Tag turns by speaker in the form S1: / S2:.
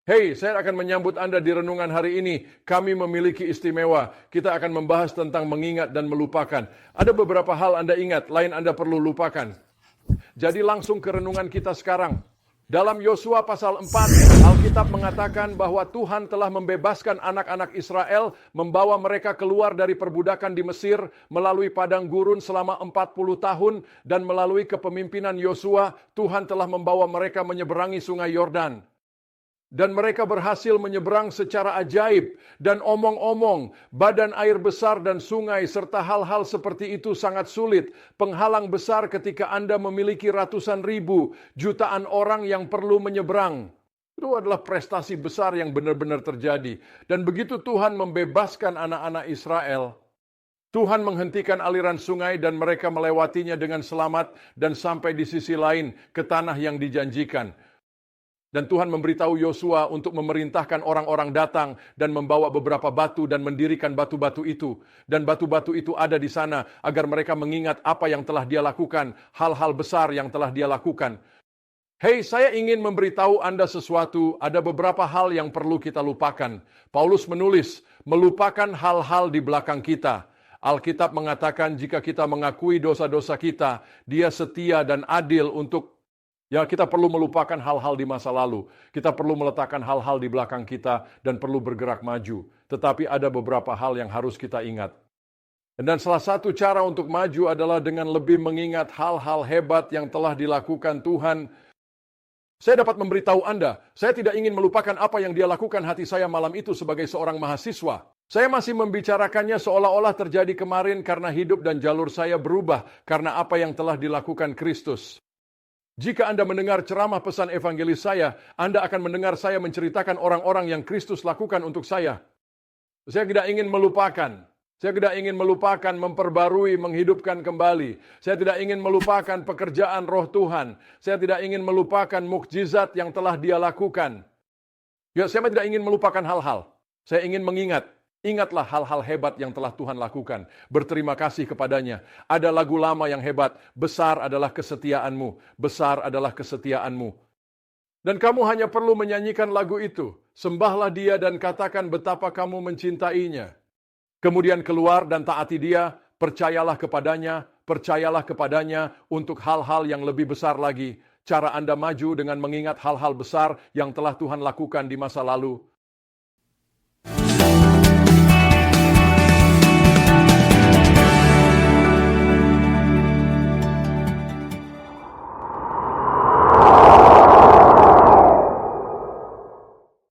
S1: Hey, saya akan menyambut Anda di renungan hari ini. Kami memiliki istimewa. Kita akan membahas tentang mengingat dan melupakan. Ada beberapa hal Anda ingat, lain Anda perlu lupakan. Jadi langsung ke renungan kita sekarang. Dalam Yosua pasal 4, Alkitab mengatakan bahwa Tuhan telah membebaskan anak-anak Israel, membawa mereka keluar dari perbudakan di Mesir melalui padang gurun selama 40 tahun, dan melalui kepemimpinan Yosua, Tuhan telah membawa mereka menyeberangi sungai Yordan. Dan mereka berhasil menyeberang secara ajaib, dan omong-omong, badan air besar dan sungai serta hal-hal seperti itu sangat sulit. Penghalang besar ketika Anda memiliki ratusan ribu, jutaan orang yang perlu menyeberang. Itu adalah prestasi besar yang benar-benar terjadi. Dan begitu Tuhan membebaskan anak-anak Israel, Tuhan menghentikan aliran sungai dan mereka melewatinya dengan selamat dan sampai di sisi lain ke tanah yang dijanjikan. Dan Tuhan memberitahu Yosua untuk memerintahkan orang-orang datang dan membawa beberapa batu dan mendirikan batu-batu itu. Dan batu-batu itu ada di sana agar mereka mengingat apa yang telah dia lakukan, hal-hal besar yang telah dia lakukan. Hey, saya ingin memberitahu Anda sesuatu, ada beberapa hal yang perlu kita lupakan. Paulus menulis, melupakan hal-hal di belakang kita. Alkitab mengatakan jika kita mengakui dosa-dosa kita, Dia setia dan adil untuk kita perlu melupakan hal-hal di masa lalu. Kita perlu meletakkan hal-hal di belakang kita dan perlu bergerak maju. Tetapi ada beberapa hal yang harus kita ingat. Dan salah satu cara untuk maju adalah dengan lebih mengingat hal-hal hebat yang telah dilakukan Tuhan. Saya dapat memberitahu Anda, saya tidak ingin melupakan apa yang Dia lakukan hati saya malam itu sebagai seorang mahasiswa. Saya masih membicarakannya seolah-olah terjadi kemarin karena hidup dan jalur saya berubah karena apa yang telah dilakukan Kristus. Jika Anda mendengar ceramah pesan evangelis saya, Anda akan mendengar saya menceritakan orang-orang yang Kristus lakukan untuk saya. Saya tidak ingin melupakan. Saya tidak ingin melupakan memperbarui, menghidupkan kembali. Saya tidak ingin melupakan pekerjaan Roh Tuhan. Saya tidak ingin melupakan mukjizat yang telah Dia lakukan. Saya tidak ingin melupakan hal-hal. Saya ingin mengingat. Ingatlah hal-hal hebat yang telah Tuhan lakukan. Berterima kasih kepadanya. Ada lagu lama yang hebat. Besar adalah kesetiaanmu. Besar adalah kesetiaanmu. Dan kamu hanya perlu menyanyikan lagu itu. Sembahlah Dia dan katakan betapa kamu mencintainya. Kemudian keluar dan taati Dia. Percayalah kepadanya untuk hal-hal yang lebih besar lagi. Cara Anda maju dengan mengingat hal-hal besar yang telah Tuhan lakukan di masa lalu.